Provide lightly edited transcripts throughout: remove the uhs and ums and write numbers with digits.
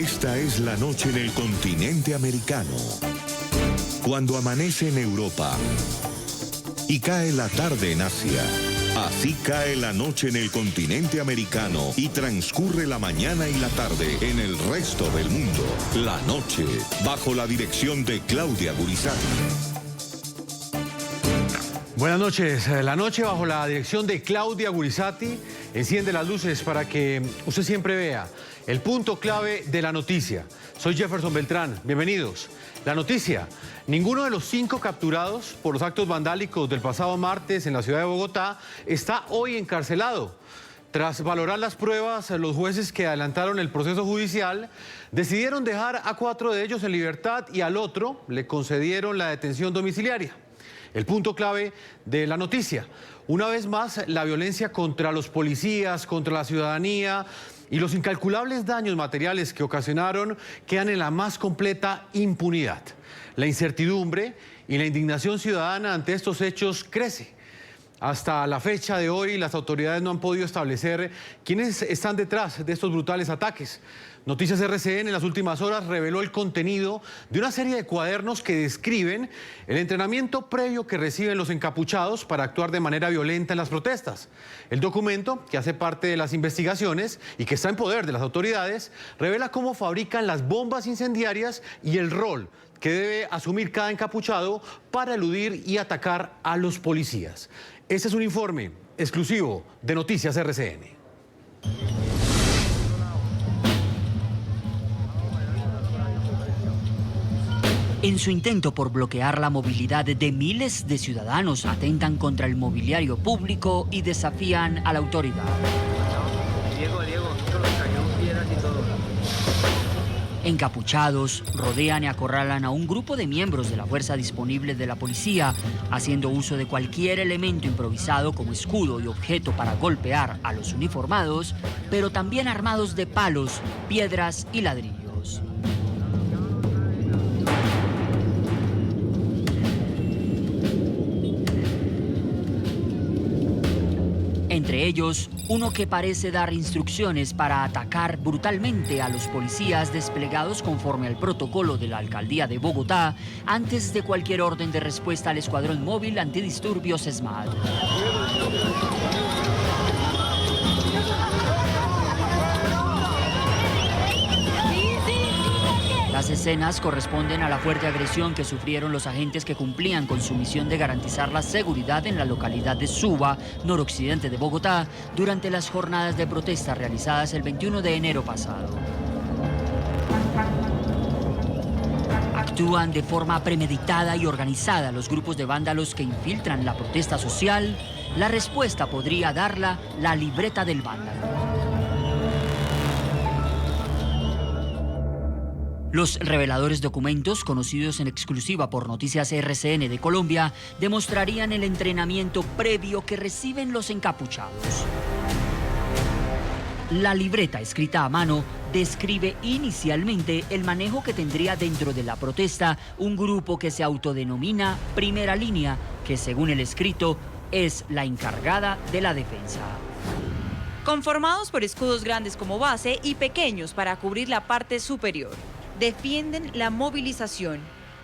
Esta es la noche en el continente americano. Cuando amanece en Europa y cae la tarde en Asia. Así cae la noche en el continente americano y transcurre la mañana y la tarde en el resto del mundo. La noche, bajo la dirección de Claudia Gurizati. Buenas noches. La noche bajo la dirección de Claudia Gurizati enciende las luces para que usted siempre vea el punto clave de la noticia. Soy Jefferson Beltrán. Bienvenidos. La noticia: ninguno de los 5 capturados por los actos vandálicos del pasado martes en la ciudad de Bogotá está hoy encarcelado. Tras valorar las pruebas, los jueces que adelantaron el proceso judicial decidieron dejar a 4 de ellos en libertad y al otro le concedieron la detención domiciliaria. El punto clave de la noticia: una vez más, la violencia contra los policías, contra la ciudadanía y los incalculables daños materiales que ocasionaron quedan en la más completa impunidad. La incertidumbre y la indignación ciudadana ante estos hechos crece. Hasta la fecha de hoy, las autoridades no han podido establecer quiénes están detrás de estos brutales ataques. Noticias RCN en las últimas horas reveló el contenido de una serie de cuadernos que describen el entrenamiento previo que reciben los encapuchados para actuar de manera violenta en las protestas. El documento, que hace parte de las investigaciones y que está en poder de las autoridades, revela cómo fabrican las bombas incendiarias y el rol que debe asumir cada encapuchado para eludir y atacar a los policías. Este es un informe exclusivo de Noticias RCN. En su intento por bloquear la movilidad de miles de ciudadanos, atentan contra el mobiliario público y desafían a la autoridad. Diego, esto nos cayó piedras y todo. Encapuchados, rodean y acorralan a un grupo de miembros de la fuerza disponible de la policía, haciendo uso de cualquier elemento improvisado como escudo y objeto para golpear a los uniformados, pero también armados de palos, piedras y ladrillos. Entre ellos, uno que parece dar instrucciones para atacar brutalmente a los policías desplegados conforme al protocolo de la Alcaldía de Bogotá antes de cualquier orden de respuesta al Escuadrón Móvil Antidisturbios SMAD. Las escenas corresponden a la fuerte agresión que sufrieron los agentes que cumplían con su misión de garantizar la seguridad en la localidad de Suba, noroccidente de Bogotá, durante las jornadas de protesta realizadas el 21 de enero pasado. Actúan de forma premeditada y organizada los grupos de vándalos que infiltran la protesta social. La respuesta podría darla la libreta del vándalo. Los reveladores documentos, conocidos en exclusiva por Noticias RCN de Colombia, demostrarían el entrenamiento previo que reciben los encapuchados. La libreta, escrita a mano, describe inicialmente el manejo que tendría dentro de la protesta un grupo que se autodenomina Primera Línea, que según el escrito es la encargada de la defensa. Conformados por escudos grandes como base y pequeños para cubrir la parte superior. Defienden la movilización,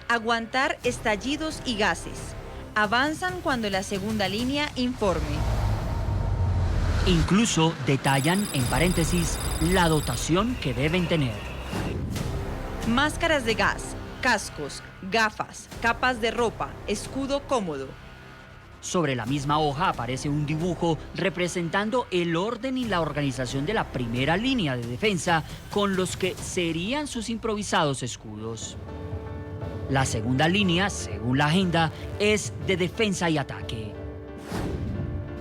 aguantar estallidos y gases. Avanzan cuando la segunda línea informe. Incluso detallan, en paréntesis, la dotación que deben tener. Máscaras de gas, cascos, gafas, capas de ropa, escudo cómodo. Sobre la misma hoja aparece un dibujo representando el orden y la organización de la primera línea de defensa con los que serían sus improvisados escudos. La segunda línea, según la agenda, es de defensa y ataque.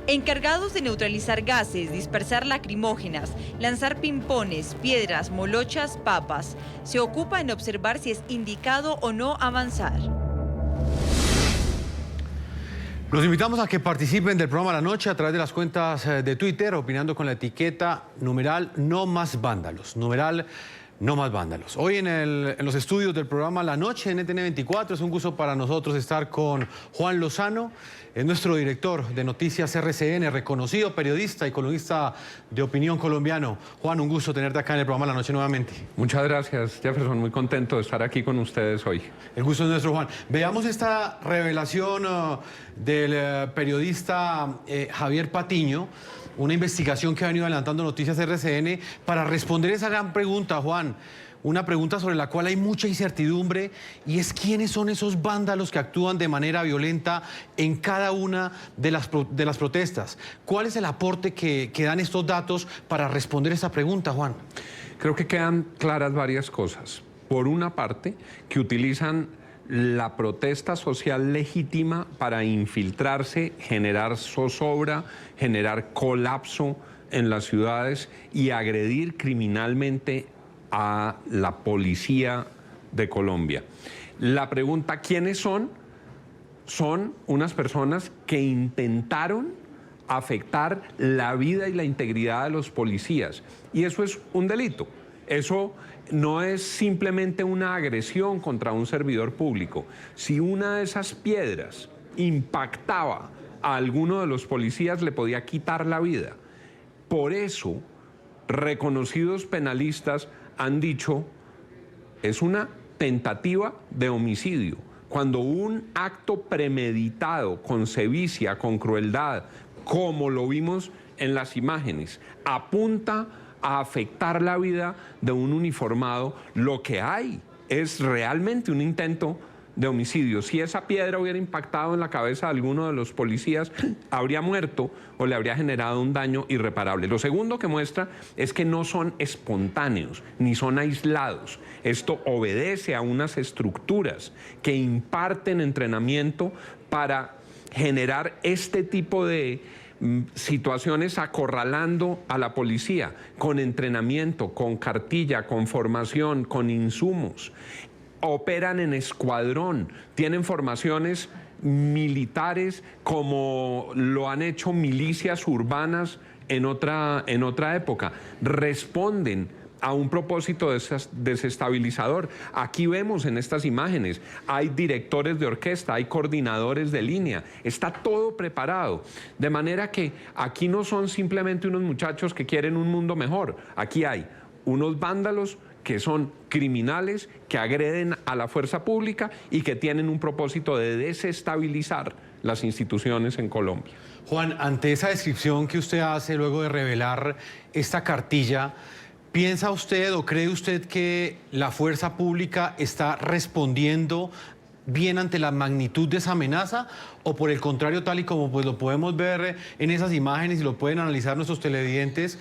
Encargados de neutralizar gases, dispersar lacrimógenas, lanzar pimpones, piedras, molochas, papas. Se ocupa en observar si es indicado o no avanzar. Los invitamos a que participen del programa La Noche a través de las cuentas de Twitter, opinando con la etiqueta numeral no más vándalos, numeral No más vándalos. Hoy en los estudios del programa La Noche en NTN 24 es un gusto para nosotros estar con Juan Lozano, es nuestro director de Noticias RCN, reconocido periodista y columnista de opinión colombiano. Juan, un gusto tenerte acá en el programa La Noche nuevamente. Muchas gracias, Jefferson. Muy contento de estar aquí con ustedes hoy. El gusto es nuestro, Juan. Veamos esta revelación del periodista Javier Patiño, una investigación que ha venido adelantando Noticias RCN para responder esa gran pregunta, Juan. Una pregunta sobre la cual hay mucha incertidumbre y es quiénes son esos vándalos que actúan de manera violenta en cada una de las protestas. ¿Cuál es el aporte que dan estos datos para responder esa pregunta, Juan? Creo que quedan claras varias cosas. Por una parte, que utilizan la protesta social legítima para infiltrarse, generar zozobra, generar colapso en las ciudades y agredir criminalmente a la policía de Colombia. La pregunta, ¿quiénes son? Son unas personas que intentaron afectar la vida y la integridad de los policías. Y eso es un delito. Eso no es simplemente una agresión contra un servidor público. Si una de esas piedras impactaba a alguno de los policías, le podía quitar la vida. Por eso, reconocidos penalistas han dicho, es una tentativa de homicidio. Cuando un acto premeditado, con sevicia, con crueldad, como lo vimos en las imágenes, apunta a afectar la vida de un uniformado, lo que hay es realmente un intento de homicidio. Si esa piedra hubiera impactado en la cabeza de alguno de los policías, habría muerto o le habría generado un daño irreparable. Lo segundo que muestra es que no son espontáneos, ni son aislados. Esto obedece a unas estructuras que imparten entrenamiento para generar este tipo de situaciones acorralando a la policía, con entrenamiento, con cartilla, con formación, con insumos. Operan en escuadrón, tienen formaciones militares como lo han hecho milicias urbanas en otra época. Responden a un propósito desestabilizador. Aquí vemos en estas imágenes, hay directores de orquesta, hay coordinadores de línea, está todo preparado. De manera que aquí no son simplemente unos muchachos que quieren un mundo mejor, aquí hay unos vándalos que son criminales, que agreden a la fuerza pública y que tienen un propósito de desestabilizar las instituciones en Colombia. Juan, ante esa descripción que usted hace luego de revelar esta cartilla, ¿piensa usted o cree usted que la fuerza pública está respondiendo bien ante la magnitud de esa amenaza? ¿O por el contrario, tal y como pues lo podemos ver en esas imágenes y lo pueden analizar nuestros televidentes,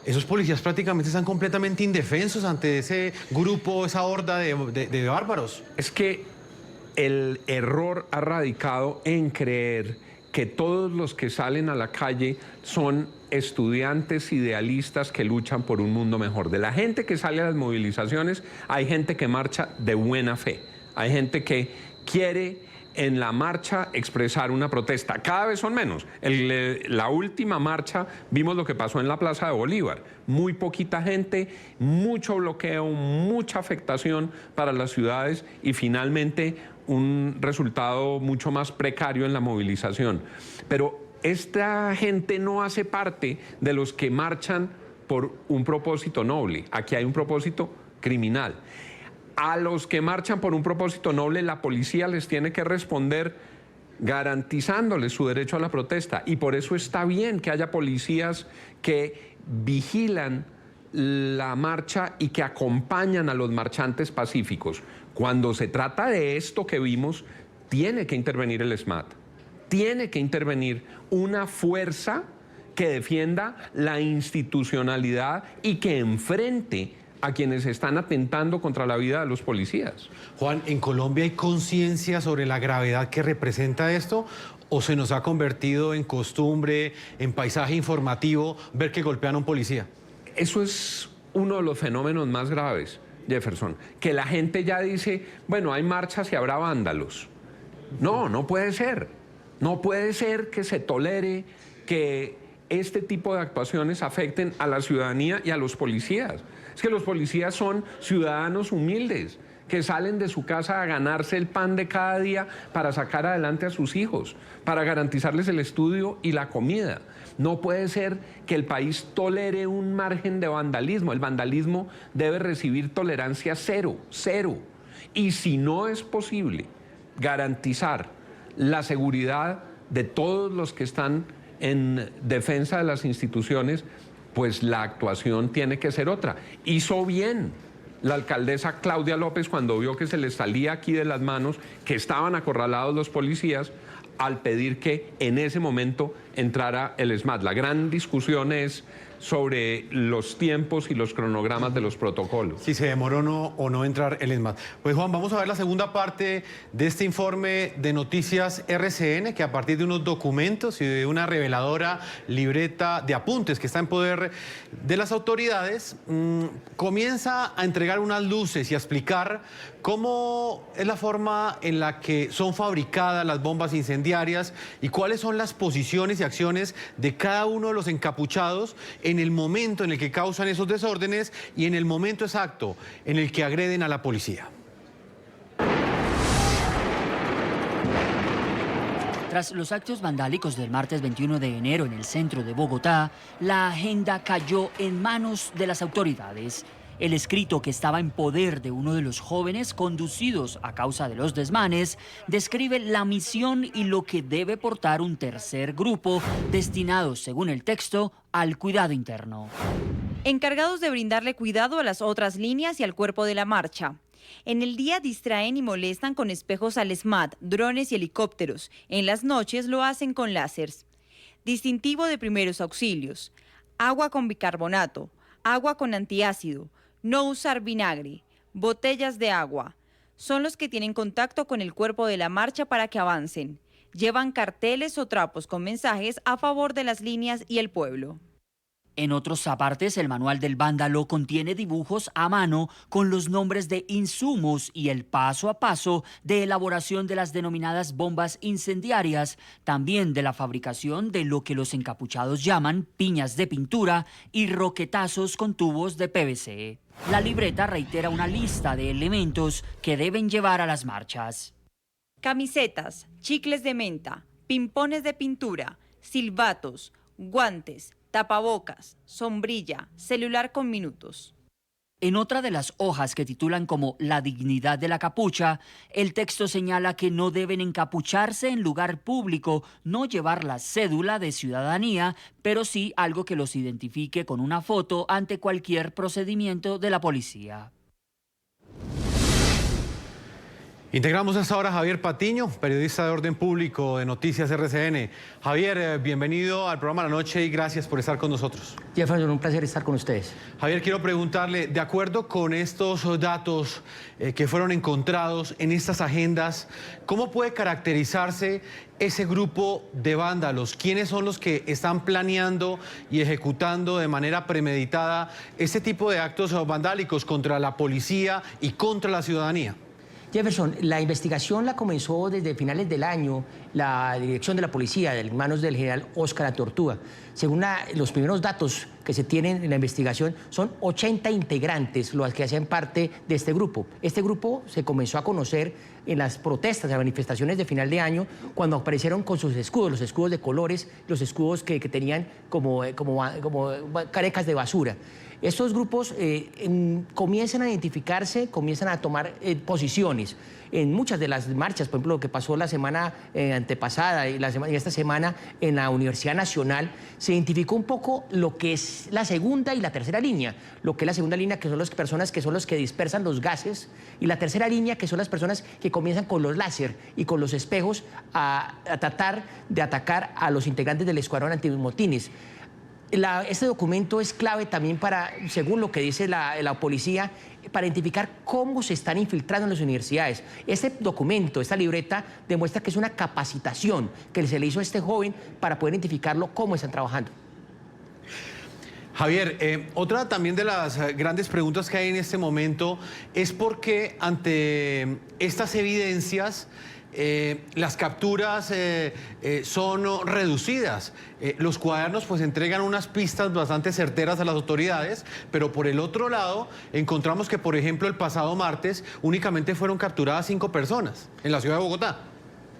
esos policías prácticamente están completamente indefensos ante ese grupo, esa horda de bárbaros? Es que el error ha radicado en creer que todos los que salen a la calle son estudiantes idealistas que luchan por un mundo mejor. De la gente que sale a las movilizaciones, hay gente que marcha de buena fe, hay gente que quiere en la marcha expresar una protesta. Cada vez son menos. La última marcha vimos lo que pasó en la Plaza de Bolívar. Muy poquita gente, mucho bloqueo, mucha afectación para las ciudades y finalmente un resultado mucho más precario en la movilización. Pero esta gente no hace parte de los que marchan por un propósito noble. Aquí hay un propósito criminal. A los que marchan por un propósito noble, la policía les tiene que responder garantizándoles su derecho a la protesta. Y por eso está bien que haya policías que vigilan la marcha y que acompañan a los marchantes pacíficos. Cuando se trata de esto que vimos, tiene que intervenir el SMAT. Tiene que intervenir una fuerza que defienda la institucionalidad y que enfrente a quienes están atentando contra la vida de los policías. Juan, ¿en Colombia hay conciencia sobre la gravedad que representa esto? ¿O se nos ha convertido en costumbre, en paisaje informativo, ver que golpean a un policía? Eso es uno de los fenómenos más graves, Jefferson, que la gente ya dice, bueno, hay marchas y habrá vándalos. No, no puede ser. No puede ser que se tolere que este tipo de actuaciones afecten a la ciudadanía y a los policías. Es que los policías son ciudadanos humildes que salen de su casa a ganarse el pan de cada día para sacar adelante a sus hijos, para garantizarles el estudio y la comida. No puede ser que el país tolere un margen de vandalismo. El vandalismo debe recibir tolerancia cero, cero. Y si no es posible garantizar la seguridad de todos los que están en defensa de las instituciones, pues la actuación tiene que ser otra. Hizo bien la alcaldesa Claudia López cuando vio que se les salía aquí de las manos, que estaban acorralados los policías, al pedir que en ese momento entrara el SMAT. La gran discusión es sobre los tiempos y los cronogramas de los protocolos. Si se demoró o no entrar el SMAT. Pues Juan, vamos a ver la segunda parte de este informe de Noticias RCN, que a partir de unos documentos y de una reveladora libreta de apuntes que está en poder de las autoridades, comienza a entregar unas luces y a explicar cómo es la forma en la que son fabricadas las bombas incendiarias y cuáles son las posiciones y acciones de cada uno de los encapuchados en el momento en el que causan esos desórdenes y en el momento exacto en el que agreden a la policía. Tras los actos vandálicos del martes 21 de enero en el centro de Bogotá, la agenda cayó en manos de las autoridades. El escrito que estaba en poder de uno de los jóvenes conducidos a causa de los desmanes describe la misión y lo que debe portar un tercer grupo destinado, según el texto, al cuidado interno. Encargados de brindarle cuidado a las otras líneas y al cuerpo de la marcha. En el día distraen y molestan con espejos al SMAT, drones y helicópteros. En las noches lo hacen con láseres. Distintivo de primeros auxilios. Agua con bicarbonato. Agua con antiácido. No usar vinagre, botellas de agua. Son los que tienen contacto con el cuerpo de la marcha para que avancen. Llevan carteles o trapos con mensajes a favor de las líneas y el pueblo. En otros apartes, el manual del vándalo contiene dibujos a mano con los nombres de insumos y el paso a paso de elaboración de las denominadas bombas incendiarias, también de la fabricación de lo que los encapuchados llaman piñas de pintura y roquetazos con tubos de PVC. La libreta reitera una lista de elementos que deben llevar a las marchas. Camisetas, chicles de menta, pimpones de pintura, silbatos, guantes, tapabocas, sombrilla, celular con minutos. En otra de las hojas que titulan como La dignidad de la capucha, el texto señala que no deben encapucharse en lugar público, no llevar la cédula de ciudadanía, pero sí algo que los identifique con una foto ante cualquier procedimiento de la policía. Integramos hasta ahora a Javier Patiño, periodista de Orden Público de Noticias RCN. Javier, bienvenido al programa La Noche y gracias por estar con nosotros. Jefferson, un placer estar con ustedes. Javier, quiero preguntarle, de acuerdo con estos datos que fueron encontrados en estas agendas, ¿cómo puede caracterizarse ese grupo de vándalos? ¿Quiénes son los que están planeando y ejecutando de manera premeditada este tipo de actos vandálicos contra la policía y contra la ciudadanía? Jefferson, la investigación la comenzó desde finales del año la dirección de la policía, en manos del general Óscar Atortúa. Según los primeros datos que se tienen en la investigación, son 80 integrantes los que hacen parte de este grupo. Este grupo se comenzó a conocer en las protestas, las manifestaciones de final de año, cuando aparecieron con sus escudos, los escudos de colores, los escudos que tenían como carecas de basura. Estos grupos comienzan a identificarse, comienzan a tomar posiciones. En muchas de las marchas, por ejemplo, lo que pasó la semana antepasada y esta semana en la Universidad Nacional, se identificó un poco lo que es la segunda y la tercera línea. Lo que es la segunda línea, que son las personas que son los que dispersan los gases, y la tercera línea, que son las personas que comienzan con los láser y con los espejos a tratar de atacar a los integrantes del escuadrón antimotines. Este documento es clave también para, según lo que dice la policía, para identificar cómo se están infiltrando en las universidades. Este documento, esta libreta, demuestra que es una capacitación que se le hizo a este joven para poder identificarlo cómo están trabajando. Javier, otra también de las grandes preguntas que hay en este momento es por qué ante estas evidencias las capturas son reducidas. Los cuadernos pues entregan unas pistas bastante certeras a las autoridades, pero por el otro lado encontramos que, por ejemplo, el pasado martes únicamente fueron capturadas 5 personas en la ciudad de Bogotá.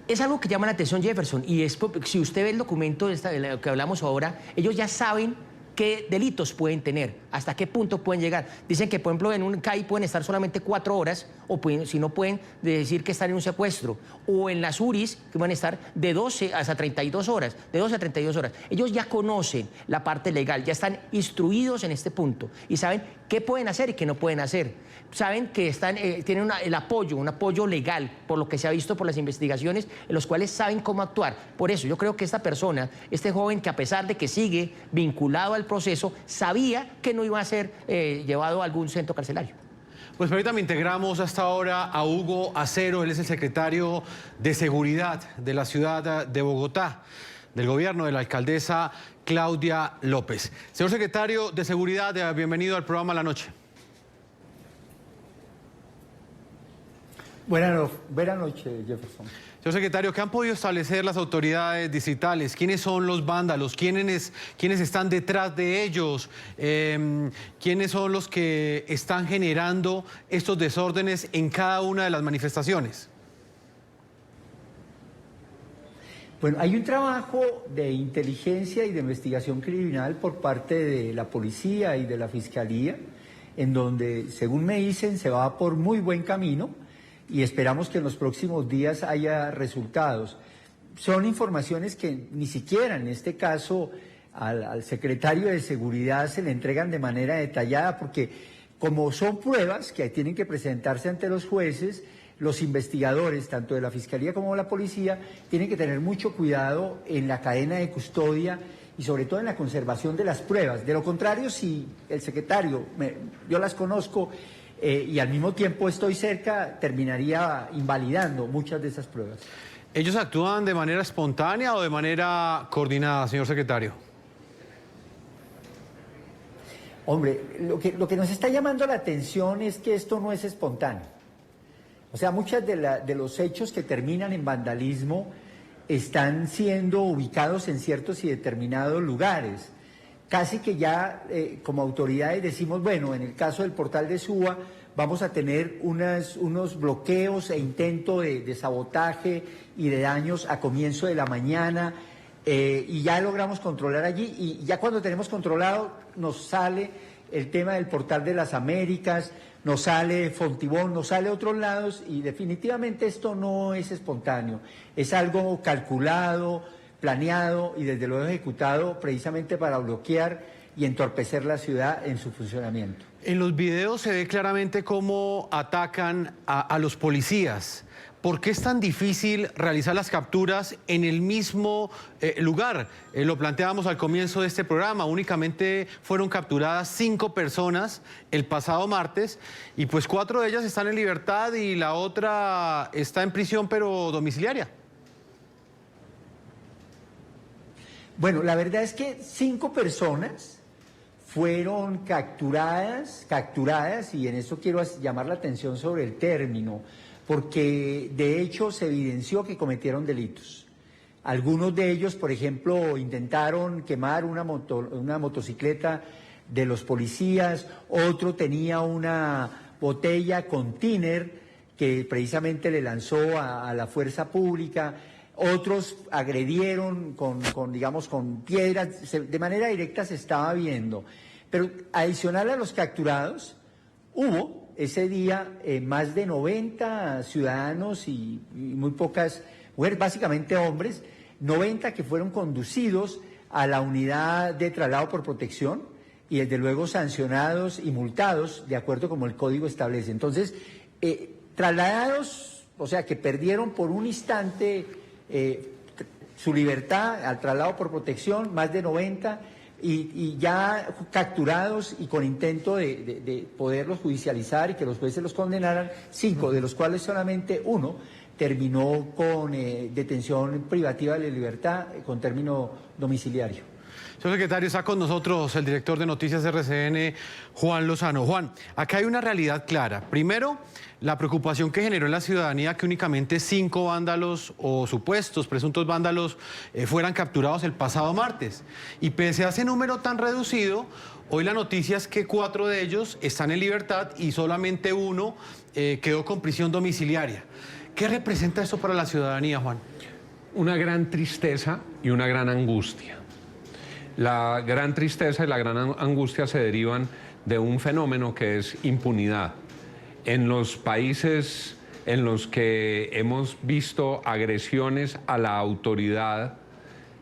Es algo que llama la atención, Jefferson, y es si usted ve el documento de lo que hablamos ahora, ellos ya saben qué delitos pueden tener, hasta qué punto pueden llegar. Dicen que, por ejemplo, en un CAI pueden estar solamente 4 horas, o si no pueden decir que están en un secuestro, o en las URIs, que van a estar de 12 hasta 32 horas, de 12 a 32 horas. Ellos ya conocen la parte legal, ya están instruidos en este punto, y saben qué pueden hacer y qué no pueden hacer. Saben que tienen un apoyo legal, por lo que se ha visto por las investigaciones, en los cuales saben cómo actuar. Por eso yo creo que esta persona, este joven que a pesar de que sigue vinculado al proceso, sabía que no iba a ser llevado a algún centro carcelario. Pues ahorita integramos hasta ahora a Hugo Acero, él es el secretario de Seguridad de la ciudad de Bogotá, del gobierno de la alcaldesa Claudia López. Señor secretario de Seguridad, bienvenido al programa La Noche. Buenas noches, Jefferson. Señor secretario, ¿qué han podido establecer las autoridades distritales? ¿Quiénes son los vándalos? ¿Quiénes están detrás de ellos? ¿Quiénes son los que están generando estos desórdenes en cada una de las manifestaciones? Bueno, hay un trabajo de inteligencia y de investigación criminal por parte de la policía y de la fiscalía, en donde, según me dicen, se va por muy buen camino y esperamos que en los próximos días haya resultados. Son informaciones que ni siquiera en este caso al secretario de Seguridad se le entregan de manera detallada, porque como son pruebas que tienen que presentarse ante los jueces, los investigadores, tanto de la Fiscalía como de la Policía, tienen que tener mucho cuidado en la cadena de custodia y sobre todo en la conservación de las pruebas. De lo contrario, si el secretario, yo las conozco y al mismo tiempo estoy cerca, terminaría invalidando muchas de esas pruebas. ¿Ellos actúan de manera espontánea o de manera coordinada, señor secretario? Hombre, lo que nos está llamando la atención es que esto no es espontáneo. O sea, muchos de los hechos que terminan en vandalismo están siendo ubicados en ciertos y determinados lugares. Casi que ya como autoridades decimos, bueno, en el caso del portal de Suba vamos a tener unos bloqueos e intento de sabotaje y de daños a comienzo de la mañana, y ya logramos controlar allí, y ya cuando tenemos controlado nos sale el tema del portal de las Américas, nos sale Fontibón, nos sale otros lados, y definitivamente esto no es espontáneo, es algo calculado, planeado y desde luego ejecutado precisamente para bloquear y entorpecer la ciudad en su funcionamiento. En los videos se ve claramente cómo atacan a los policías. ¿Por qué es tan difícil realizar las capturas en el mismo lugar? Lo planteábamos al comienzo de este programa, únicamente fueron capturadas 5 personas el pasado martes y pues 4 de ellas están en libertad y la otra está en prisión pero domiciliaria. Bueno, la verdad es que 5 personas fueron capturadas, y en esto quiero llamar la atención sobre el término, porque de hecho se evidenció que cometieron delitos. Algunos de ellos, por ejemplo, intentaron quemar una motocicleta de los policías, otro tenía una botella con tiner que precisamente le lanzó a la fuerza pública. Otros agredieron con piedras, de manera directa se estaba viendo. Pero adicional a los capturados, hubo ese día más de 90 ciudadanos y muy pocas mujeres, básicamente hombres, 90 que fueron conducidos a la unidad de traslado por protección y desde luego sancionados y multados de acuerdo como el código establece. Entonces, trasladados, o sea que perdieron por un instante su libertad al traslado por protección, más de 90, y ya capturados y con intento de poderlos judicializar y que los jueces los condenaran, 5, de los cuales solamente 1 terminó con detención privativa de la libertad con término domiciliario. Señor secretario, está con nosotros el director de Noticias RCN, Juan Lozano. Juan, acá hay una realidad clara. Primero, la preocupación que generó en la ciudadanía que únicamente 5 vándalos o supuestos presuntos vándalos fueran capturados el pasado martes. Y pese a ese número tan reducido, hoy la noticia es que 4 de ellos están en libertad y solamente 1 quedó con prisión domiciliaria. ¿Qué representa esto para la ciudadanía, Juan? Una gran tristeza y una gran angustia. La gran tristeza y la gran angustia se derivan de un fenómeno que es impunidad. En los países en los que hemos visto agresiones a la autoridad,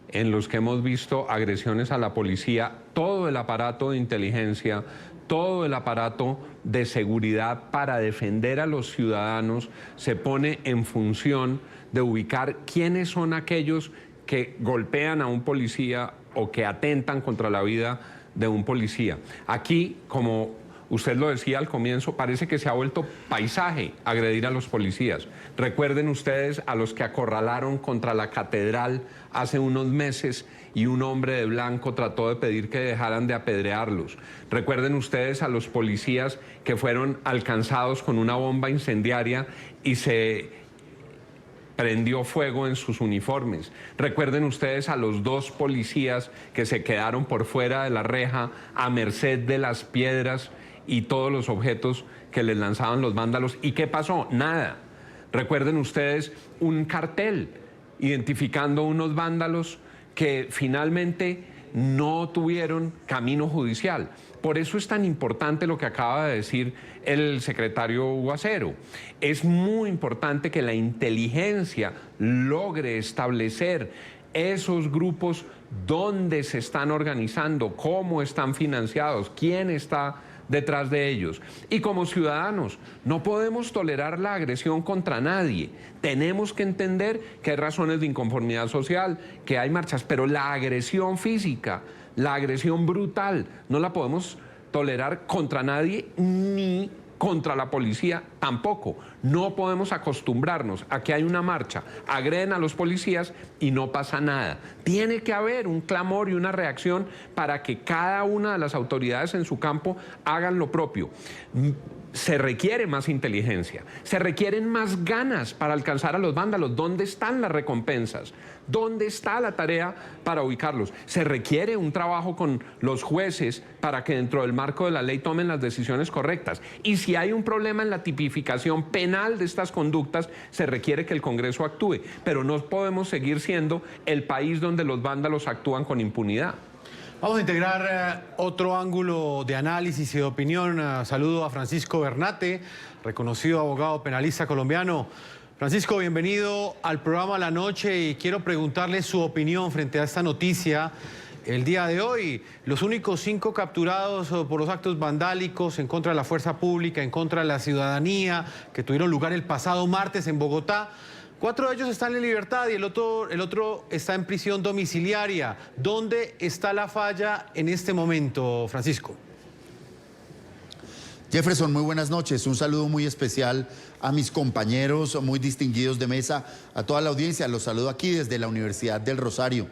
en los que hemos visto agresiones a la policía, todo el aparato de inteligencia, todo el aparato de seguridad para defender a los ciudadanos se pone en función de ubicar quiénes son aquellos que golpean a un policía o que atentan contra la vida de un policía. Aquí, como usted lo decía al comienzo, parece que se ha vuelto paisaje agredir a los policías. Recuerden ustedes a los que acorralaron contra la catedral hace unos meses y un hombre de blanco trató de pedir que dejaran de apedrearlos. Recuerden ustedes a los policías que fueron alcanzados con una bomba incendiaria y se prendió fuego en sus uniformes. Recuerden ustedes a los 2 policías que se quedaron por fuera de la reja a merced de las piedras y todos los objetos que les lanzaban los vándalos. ¿Y qué pasó? Nada. Recuerden ustedes un cartel identificando unos vándalos que finalmente no tuvieron camino judicial. Por eso es tan importante lo que acaba de decir el secretario Guacero. Es muy importante que la inteligencia logre establecer esos grupos, dónde se están organizando, cómo están financiados, quién está detrás de ellos. Y como ciudadanos no podemos tolerar la agresión contra nadie. Tenemos que entender que hay razones de inconformidad social, que hay marchas, pero la agresión física, la agresión brutal, no la podemos tolerar contra nadie ni contra la policía tampoco. No podemos acostumbrarnos a que hay una marcha, agreden a los policías y no pasa nada. Tiene que haber un clamor y una reacción para que cada una de las autoridades en su campo hagan lo propio. Se requiere más inteligencia, se requieren más ganas para alcanzar a los vándalos. ¿Dónde están las recompensas? ¿Dónde está la tarea para ubicarlos? Se requiere un trabajo con los jueces para que dentro del marco de la ley tomen las decisiones correctas. Y si hay un problema en la tipificación penal de estas conductas, se requiere que el Congreso actúe. Pero no podemos seguir siendo el país donde los vándalos actúan con impunidad. Vamos a integrar otro ángulo de análisis y de opinión. Saludo a Francisco Bernate, reconocido abogado penalista colombiano. Francisco, bienvenido al programa La Noche y quiero preguntarle su opinión frente a esta noticia. El día de hoy, los únicos 5 capturados por los actos vandálicos en contra de la fuerza pública, en contra de la ciudadanía, que tuvieron lugar el pasado martes en Bogotá. 4 de ellos están en libertad y el otro está en prisión domiciliaria. ¿Dónde está la falla en este momento, Francisco? Jefferson, muy buenas noches. Un saludo muy especial a mis compañeros muy distinguidos de mesa, a toda la audiencia. Los saludo aquí desde la Universidad del Rosario,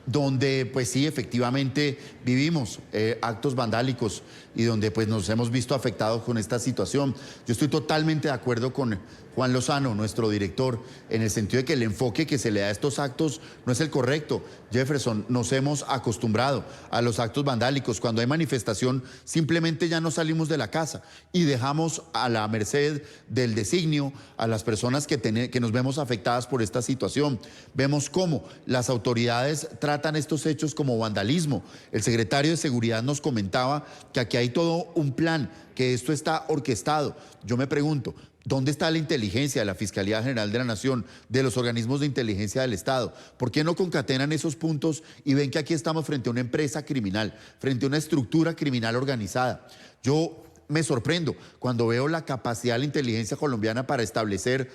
donde pues sí, efectivamente vivimos actos vandálicos y donde pues nos hemos visto afectados con esta situación. Yo estoy totalmente de acuerdo con Juan Lozano, nuestro director, en el sentido de que el enfoque que se le da a estos actos no es el correcto. Jefferson, nos hemos acostumbrado a los actos vandálicos. Cuando hay manifestación, simplemente ya no salimos de la casa y dejamos a la merced del designio a las personas que nos vemos afectadas por esta situación. Vemos cómo las autoridades tratan estos hechos como vandalismo. El secretario de Seguridad nos comentaba que aquí hay todo un plan, que esto está orquestado. Yo me pregunto, ¿dónde está la inteligencia de la Fiscalía General de la Nación, de los organismos de inteligencia del Estado? ¿Por qué no concatenan esos puntos y ven que aquí estamos frente a una empresa criminal, frente a una estructura criminal organizada? Yo me sorprendo cuando veo la capacidad de la inteligencia colombiana para establecer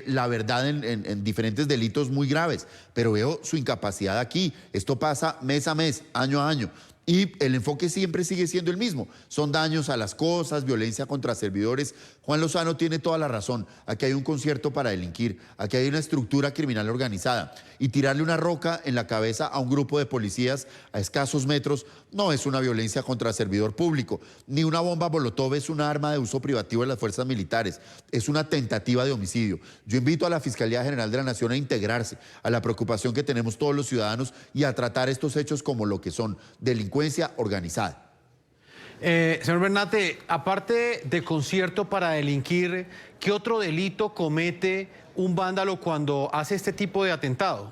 la verdad en diferentes delitos muy graves, pero veo su incapacidad aquí. Esto pasa mes a mes, año a año. Y el enfoque siempre sigue siendo el mismo. Son daños a las cosas, violencia contra servidores. Juan Lozano tiene toda la razón. Aquí hay un concierto para delinquir. Aquí hay una estructura criminal organizada. Y tirarle una roca en la cabeza a un grupo de policías a escasos metros no es una violencia contra servidor público. Ni una bomba molotov es una arma de uso privativo de las fuerzas militares. Es una tentativa de homicidio. Yo invito a la Fiscalía General de la Nación a integrarse a la preocupación que tenemos todos los ciudadanos y a tratar estos hechos como lo que son: delincuencia organizada. Señor Bernate, aparte de concierto para delinquir, ¿qué otro delito comete un vándalo cuando hace este tipo de atentado?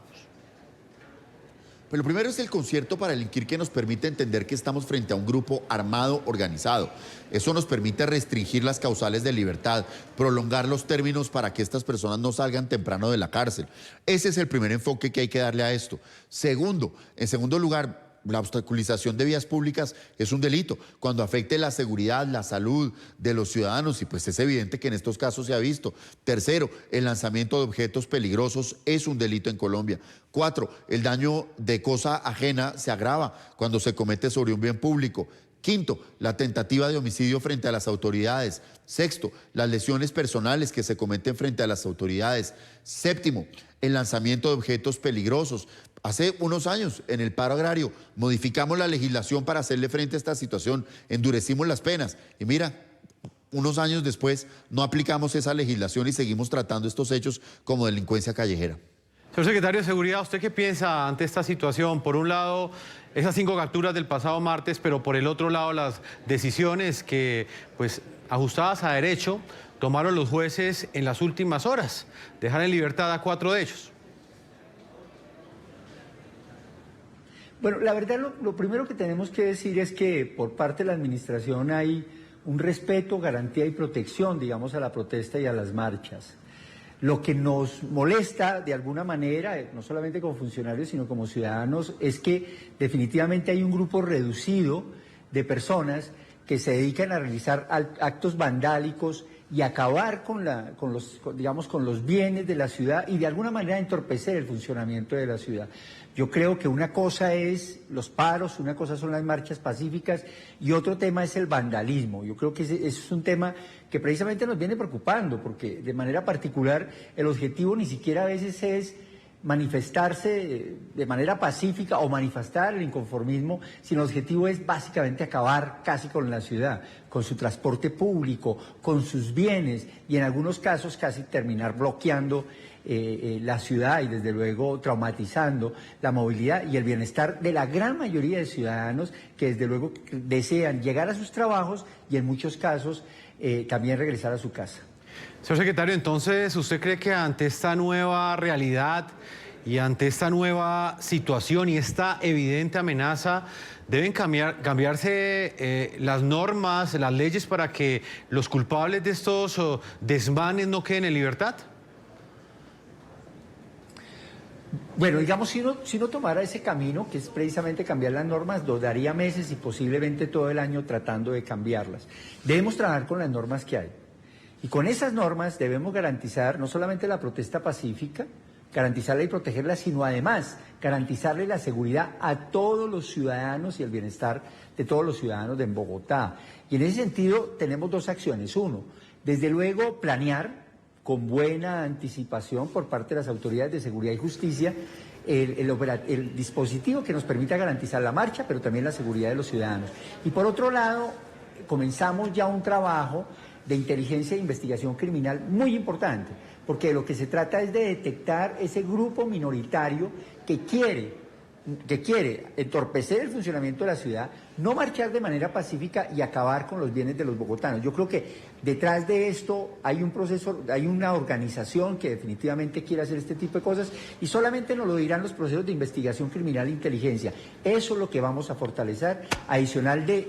Pues lo primero es el concierto para delinquir, que nos permite entender que estamos frente a un grupo armado organizado. Eso nos permite restringir las causales de libertad, prolongar los términos para que estas personas no salgan temprano de la cárcel. Ese es el primer enfoque que hay que darle a esto. Segundo, en segundo lugar, la obstaculización de vías públicas es un delito cuando afecte la seguridad, la salud de los ciudadanos, y pues es evidente que en estos casos se ha visto. Tercero, el lanzamiento de objetos peligrosos es un delito en Colombia. 4, el daño de cosa ajena se agrava cuando se comete sobre un bien público. 5, la tentativa de homicidio frente a las autoridades. 6, las lesiones personales que se cometen frente a las autoridades. 7, el lanzamiento de objetos peligrosos. Hace unos años, en el paro agrario, modificamos la legislación para hacerle frente a esta situación, endurecimos las penas y mira, unos años después no aplicamos esa legislación y seguimos tratando estos hechos como delincuencia callejera. Señor secretario de Seguridad, ¿usted qué piensa ante esta situación? Por un lado, esas 5 capturas del pasado martes, pero por el otro lado, las decisiones que, pues, ajustadas a derecho, tomaron los jueces en las últimas horas, dejar en libertad a 4 de ellos. Bueno, la verdad lo primero que tenemos que decir es que por parte de la administración hay un respeto, garantía y protección, digamos, a la protesta y a las marchas. Lo que nos molesta de alguna manera, no solamente como funcionarios, sino como ciudadanos, es que definitivamente hay un grupo reducido de personas que se dedican a realizar actos vandálicos y acabar con los bienes de la ciudad y de alguna manera entorpecer el funcionamiento de la ciudad. Yo creo que una cosa es los paros, una cosa son las marchas pacíficas y otro tema es el vandalismo. Yo creo que ese es un tema que precisamente nos viene preocupando, porque de manera particular el objetivo ni siquiera a veces es manifestarse de manera pacífica o manifestar el inconformismo, sino el objetivo es básicamente acabar casi con la ciudad, con su transporte público, con sus bienes y en algunos casos casi terminar bloqueando la ciudad y desde luego traumatizando la movilidad y el bienestar de la gran mayoría de ciudadanos que desde luego desean llegar a sus trabajos y en muchos casos también regresar a su casa. Señor secretario, entonces, ¿usted cree que ante esta nueva realidad y ante esta nueva situación y esta evidente amenaza deben cambiarse las normas, las leyes para que los culpables de estos desmanes no queden en libertad? Bueno, digamos, si uno tomara ese camino, que es precisamente cambiar las normas, daría meses y posiblemente todo el año tratando de cambiarlas. Debemos trabajar con las normas que hay. Y con esas normas debemos garantizar no solamente la protesta pacífica, garantizarla y protegerla, sino además garantizarle la seguridad a todos los ciudadanos y el bienestar de todos los ciudadanos de Bogotá. Y en ese sentido tenemos 2 acciones. Uno, desde luego planear con buena anticipación por parte de las autoridades de seguridad y justicia el dispositivo que nos permita garantizar la marcha, pero también la seguridad de los ciudadanos. Y por otro lado, comenzamos ya un trabajo de inteligencia e investigación criminal muy importante, porque de lo que se trata es de detectar ese grupo minoritario que quiere entorpecer el funcionamiento de la ciudad, no marchar de manera pacífica y acabar con los bienes de los bogotanos. Yo creo que detrás de esto hay un proceso, hay una organización que definitivamente quiere hacer este tipo de cosas y solamente nos lo dirán los procesos de investigación criminal e inteligencia. Eso es lo que vamos a fortalecer, adicional de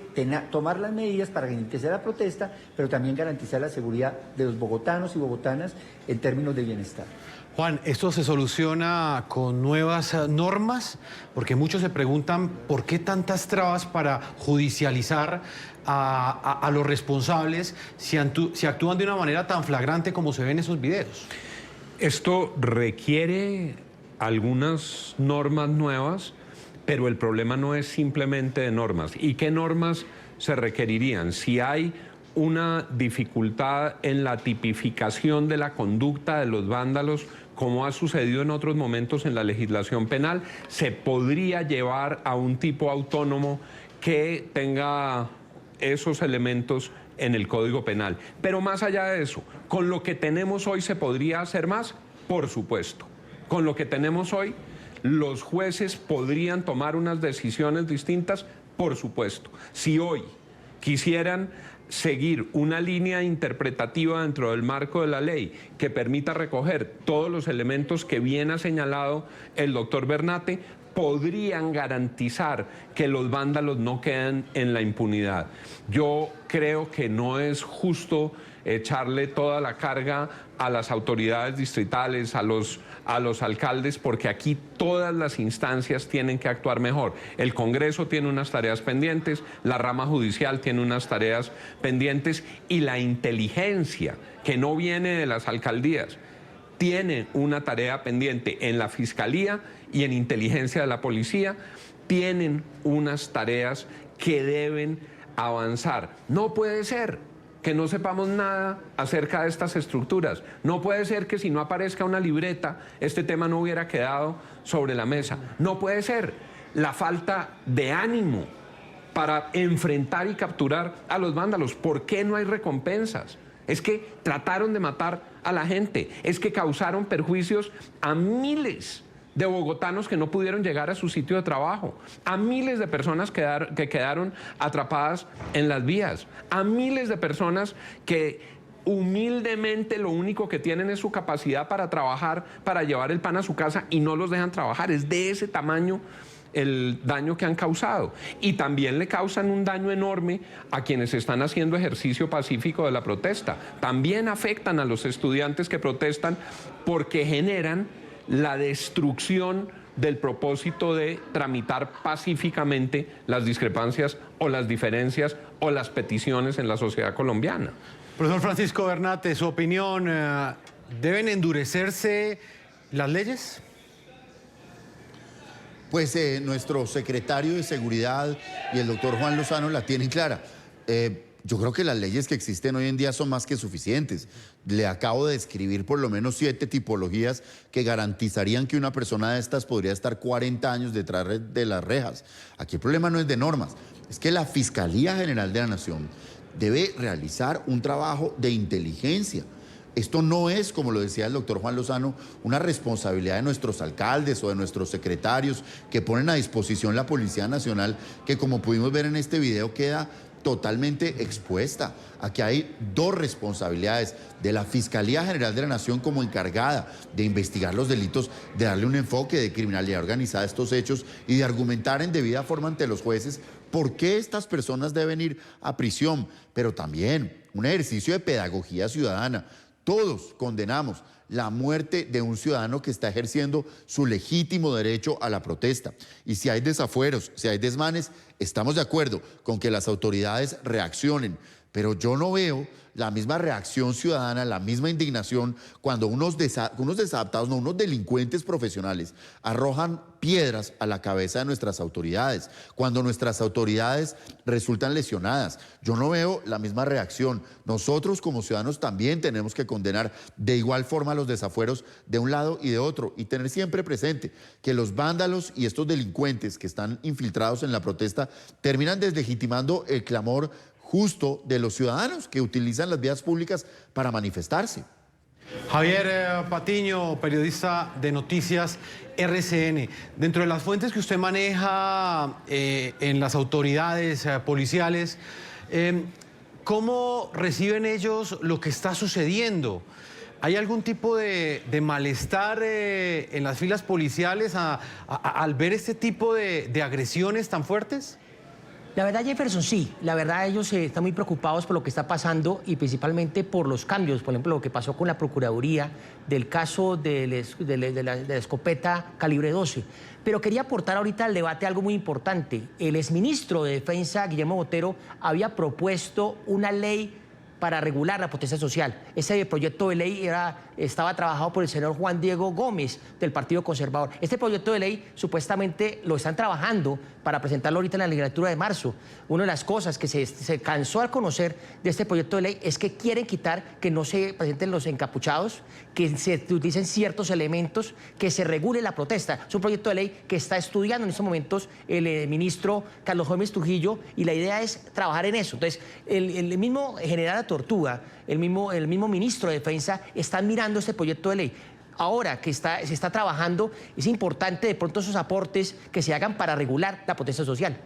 tomar las medidas para garantizar la protesta, pero también garantizar la seguridad de los bogotanos y bogotanas en términos de bienestar. Juan, ¿esto se soluciona con nuevas normas? Porque muchos se preguntan por qué tantas trabas para judicializar a los responsables si actúan de una manera tan flagrante como se ve en esos videos. Esto requiere algunas normas nuevas, pero el problema no es simplemente de normas. ¿Y qué normas se requerirían? Si hay una dificultad en la tipificación de la conducta de los vándalos, como ha sucedido en otros momentos en la legislación penal, se podría llevar a un tipo autónomo que tenga esos elementos en el Código Penal. Pero más allá de eso, ¿con lo que tenemos hoy se podría hacer más? Por supuesto. Con lo que tenemos hoy, ¿los jueces podrían tomar unas decisiones distintas? Por supuesto. Si hoy quisieran seguir una línea interpretativa dentro del marco de la ley que permita recoger todos los elementos que bien ha señalado el doctor Bernate, podrían garantizar que los vándalos no queden en la impunidad. Yo creo que no es justo echarle toda la carga a las autoridades distritales, a los alcaldes, porque aquí todas las instancias tienen que actuar mejor. El Congreso tiene unas tareas pendientes, la rama judicial tiene unas tareas pendientes y la inteligencia, que no viene de las alcaldías, tiene una tarea pendiente en la Fiscalía y en inteligencia de la policía, tienen unas tareas que deben avanzar. No puede ser que no sepamos nada acerca de estas estructuras. No puede ser que si no aparezca una libreta, este tema no hubiera quedado sobre la mesa. No puede ser la falta de ánimo para enfrentar y capturar a los vándalos. ¿Por qué no hay recompensas? Es que trataron de matar a la gente, es que causaron perjuicios a miles de bogotanos que no pudieron llegar a su sitio de trabajo, a miles de personas que quedaron atrapadas en las vías, a miles de personas que humildemente lo único que tienen es su capacidad para trabajar, para llevar el pan a su casa y no los dejan trabajar. Es de ese tamaño el daño que han causado, y también le causan un daño enorme a quienes están haciendo ejercicio pacífico de la protesta. También afectan a los estudiantes que protestan porque generan la destrucción del propósito de tramitar pacíficamente las discrepancias o las diferencias o las peticiones en la sociedad colombiana. Profesor Francisco Bernate, su opinión, ¿deben endurecerse las leyes? Pues nuestro secretario de Seguridad y el doctor Juan Lozano la tienen clara. Yo creo que las leyes que existen hoy en día son más que suficientes. Le acabo de describir por lo menos 7 tipologías que garantizarían que una persona de estas podría estar 40 años detrás de las rejas. Aquí el problema no es de normas, es que la Fiscalía General de la Nación debe realizar un trabajo de inteligencia. Esto no es, como lo decía el doctor Juan Lozano, una responsabilidad de nuestros alcaldes o de nuestros secretarios que ponen a disposición la Policía Nacional, que como pudimos ver en este video queda totalmente expuesta. Aquí hay 2 responsabilidades de la Fiscalía General de la Nación como encargada de investigar los delitos, de darle un enfoque de criminalidad organizada a estos hechos y de argumentar en debida forma ante los jueces por qué estas personas deben ir a prisión, pero también un ejercicio de pedagogía ciudadana. Todos condenamos la muerte de un ciudadano que está ejerciendo su legítimo derecho a la protesta. Y si hay desafueros, si hay desmanes, estamos de acuerdo con que las autoridades reaccionen. Pero yo no veo la misma reacción ciudadana, la misma indignación cuando unos desadaptados, no, unos delincuentes profesionales arrojan piedras a la cabeza de nuestras autoridades, cuando nuestras autoridades resultan lesionadas. Yo no veo la misma reacción. Nosotros como ciudadanos también tenemos que condenar de igual forma los desafueros de un lado y de otro y tener siempre presente que los vándalos y estos delincuentes que están infiltrados en la protesta terminan deslegitimando el clamor justo de los ciudadanos que utilizan las vías públicas para manifestarse. Javier Patiño, periodista de Noticias RCN. Dentro de las fuentes que usted maneja en las autoridades policiales, ¿cómo reciben ellos lo que está sucediendo? ¿Hay algún tipo de malestar en las filas policiales al ver este tipo de agresiones tan fuertes? La verdad, Jefferson, sí. La verdad, ellos están muy preocupados por lo que está pasando y principalmente por los cambios. Por ejemplo, lo que pasó con la Procuraduría del caso de la escopeta calibre 12. Pero quería aportar ahorita al debate algo muy importante. El exministro de Defensa, Guillermo Botero, había propuesto una ley para regular la protesta social. Ese proyecto de ley estaba trabajado por el senador Juan Diego Gómez del Partido Conservador. Este proyecto de ley supuestamente lo están trabajando para presentarlo ahorita en la legislatura de marzo. Una de las cosas que se cansó al conocer de este proyecto de ley es que quieren quitar que no se presenten los encapuchados, que se utilicen ciertos elementos, que se regule la protesta. Es un proyecto de ley que está estudiando en estos momentos el ministro Carlos Gómez Trujillo y la idea es trabajar en eso. Entonces, el mismo general Tortuga, el mismo ministro de Defensa están mirando este proyecto de ley. Ahora que se está trabajando, es importante de pronto esos aportes que se hagan para regular la protesta social.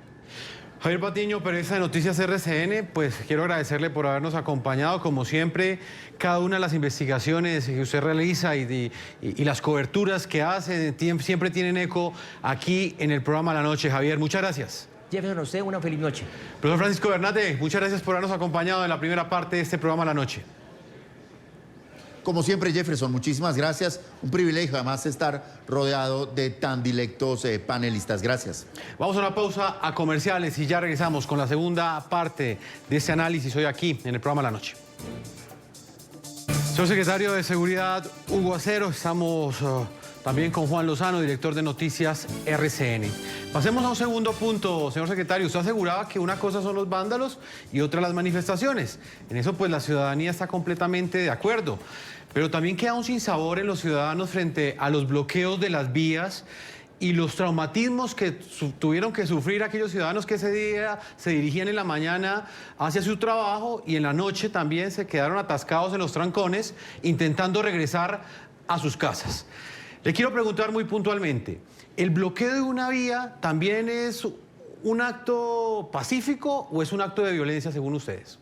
Javier Patiño, periodista de Noticias RCN, pues quiero agradecerle por habernos acompañado, como siempre, cada una de las investigaciones que usted realiza y las coberturas que hace siempre tienen eco aquí en el programa La Noche. Javier, muchas gracias. Jefferson, a usted una feliz noche. Profesor Francisco Bernate, muchas gracias por habernos acompañado en la primera parte de este programa La Noche. Como siempre, Jefferson, muchísimas gracias. Un privilegio además estar rodeado de tan dilectos panelistas. Gracias. Vamos a una pausa a comerciales y ya regresamos con la segunda parte de este análisis hoy aquí en el programa La Noche. Señor secretario de Seguridad, Hugo Acero, estamos también con Juan Lozano, director de Noticias RCN. Pasemos a un segundo punto, señor secretario. Usted aseguraba que una cosa son los vándalos y otra las manifestaciones. En eso pues la ciudadanía está completamente de acuerdo. Pero también queda un sinsabor en los ciudadanos frente a los bloqueos de las vías y los traumatismos que tuvieron que sufrir aquellos ciudadanos que ese día se dirigían en la mañana hacia su trabajo y en la noche también se quedaron atascados en los trancones intentando regresar a sus casas. Le quiero preguntar muy puntualmente, ¿el bloqueo de una vía también es un acto pacífico o es un acto de violencia según ustedes?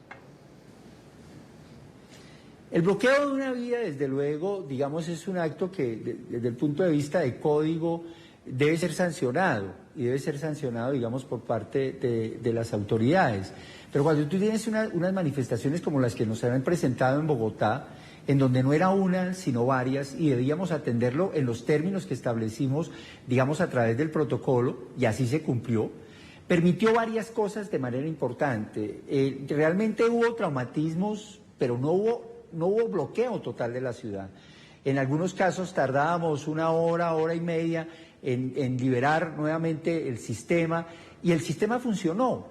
El bloqueo de una vía, desde luego, digamos, es un acto que desde el punto de vista de código debe ser sancionado y debe ser sancionado, digamos, por parte de las autoridades. Pero cuando tú tienes unas manifestaciones como las que nos han presentado en Bogotá, en donde no era una, sino varias, y debíamos atenderlo en los términos que establecimos, digamos, a través del protocolo, y así se cumplió, permitió varias cosas de manera importante. Realmente hubo traumatismos, pero no hubo bloqueo total de la ciudad. En algunos casos tardábamos una hora, hora y media en liberar nuevamente el sistema, y el sistema funcionó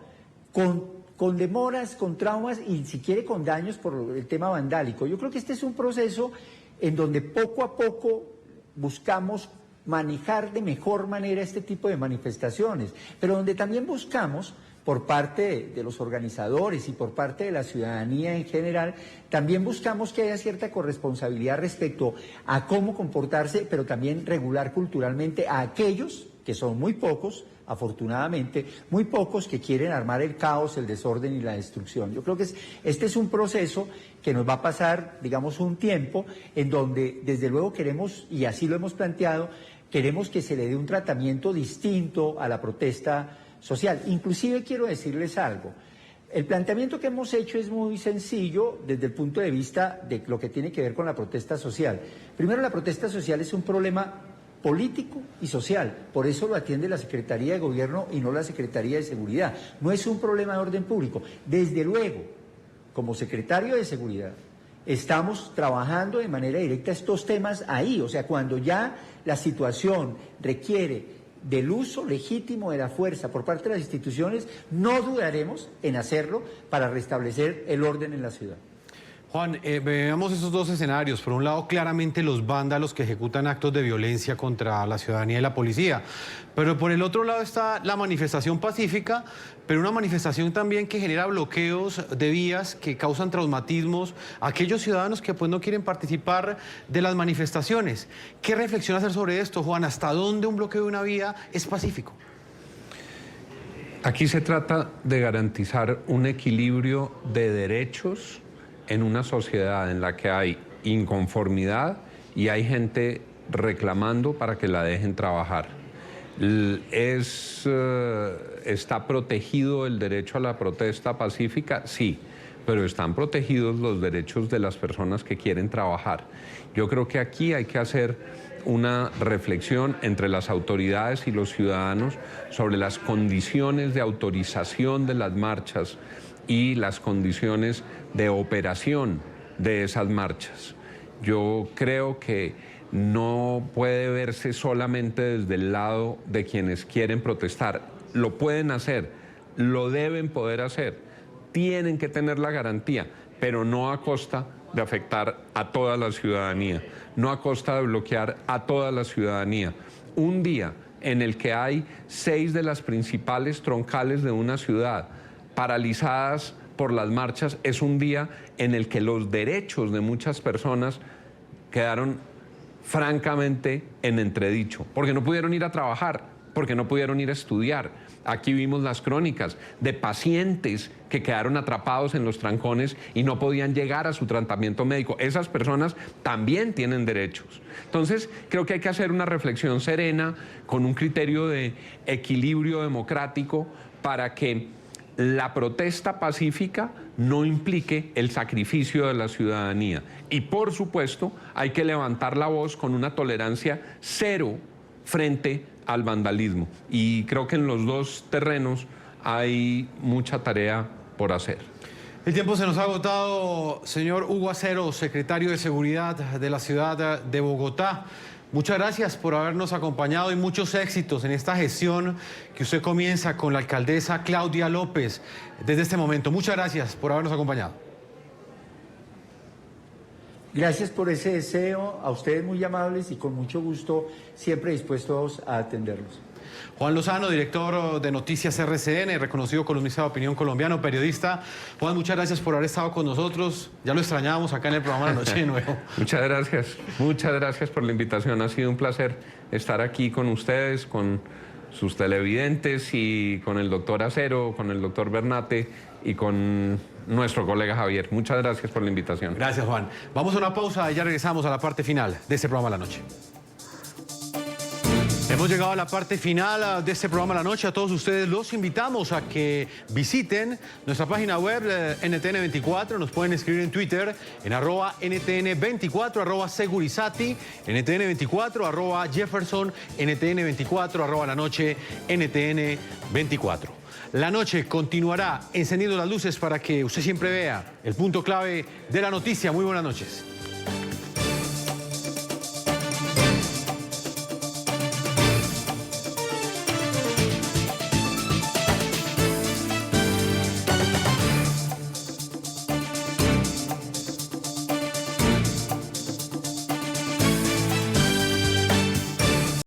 con demoras, con traumas y si quiere con daños por el tema vandálico. Yo creo que este es un proceso en donde poco a poco buscamos manejar de mejor manera este tipo de manifestaciones, pero donde también buscamos, por parte de los organizadores y por parte de la ciudadanía en general, también buscamos que haya cierta corresponsabilidad respecto a cómo comportarse, pero también regular culturalmente a aquellos, que son muy pocos, afortunadamente, muy pocos que quieren armar el caos, el desorden y la destrucción. Yo creo que este es un proceso que nos va a pasar, digamos, un tiempo en donde, desde luego, queremos, y así lo hemos planteado, queremos que se le dé un tratamiento distinto a la protesta social. Inclusive quiero decirles algo. El planteamiento que hemos hecho es muy sencillo desde el punto de vista de lo que tiene que ver con la protesta social. Primero, la protesta social es un problema político y social, por eso lo atiende la Secretaría de Gobierno y no la Secretaría de Seguridad. No es un problema de orden público. Desde luego, como secretario de Seguridad, estamos trabajando de manera directa estos temas ahí, o sea, cuando ya la situación requiere del uso legítimo de la fuerza por parte de las instituciones, no dudaremos en hacerlo para restablecer el orden en la ciudad. Juan, veamos esos dos escenarios. Por un lado, claramente los vándalos que ejecutan actos de violencia contra la ciudadanía y la policía. Pero por el otro lado está la manifestación pacífica, pero una manifestación también que genera bloqueos de vías que causan traumatismos a aquellos ciudadanos que pues no quieren participar de las manifestaciones. ¿Qué reflexión hacer sobre esto, Juan? ¿Hasta dónde un bloqueo de una vía es pacífico? Aquí se trata de garantizar un equilibrio de derechos en una sociedad en la que hay inconformidad y hay gente reclamando para que la dejen trabajar. ¿Está protegido el derecho a la protesta pacífica? Sí, pero están protegidos los derechos de las personas que quieren trabajar. Yo creo que aquí hay que hacer una reflexión entre las autoridades y los ciudadanos sobre las condiciones de autorización de las marchas y las condiciones de operación de esas marchas. Yo creo que no puede verse solamente desde el lado de quienes quieren protestar. Lo pueden hacer, lo deben poder hacer, tienen que tener la garantía, pero no a costa de afectar a toda la ciudadanía, no a costa de bloquear a toda la ciudadanía. Un día en el que hay 6 de las principales troncales de una ciudad paralizadas por las marchas es un día en el que los derechos de muchas personas quedaron francamente en entredicho, porque no pudieron ir a trabajar, porque no pudieron ir a estudiar. Aquí vimos las crónicas de pacientes que quedaron atrapados en los trancones y no podían llegar a su tratamiento médico. Esas personas también tienen derechos. Entonces, creo que hay que hacer una reflexión serena, con un criterio de equilibrio democrático, para que la protesta pacífica no implique el sacrificio de la ciudadanía. Y por supuesto, hay que levantar la voz con una tolerancia cero frente al vandalismo. Y creo que en los dos terrenos hay mucha tarea por hacer. El tiempo se nos ha agotado, señor Hugo Acero, secretario de Seguridad de la ciudad de Bogotá. Muchas gracias por habernos acompañado y muchos éxitos en esta gestión que usted comienza con la alcaldesa Claudia López desde este momento. Muchas gracias por habernos acompañado. Gracias por ese deseo, a ustedes muy amables y con mucho gusto, siempre dispuestos a atenderlos. Juan Lozano, director de Noticias RCN, reconocido columnista de Opinión Colombiano, periodista. Juan, muchas gracias por haber estado con nosotros. Ya lo extrañábamos acá en el programa La Noche de nuevo. Muchas gracias por la invitación. Ha sido un placer estar aquí con ustedes, con sus televidentes y con el doctor Acero, con el doctor Bernate y con nuestro colega Javier. Muchas gracias por la invitación. Gracias, Juan. Vamos a una pausa y ya regresamos a la parte final de este programa La Noche. Hemos llegado a la parte final de este programa La Noche. A todos ustedes los invitamos a que visiten nuestra página web NTN24. Nos pueden escribir en Twitter en @NTN24, @Segurizati, NTN24, @Jefferson, NTN24, La Noche, NTN24. La Noche continuará encendiendo las luces para que usted siempre vea el punto clave de la noticia. Muy buenas noches.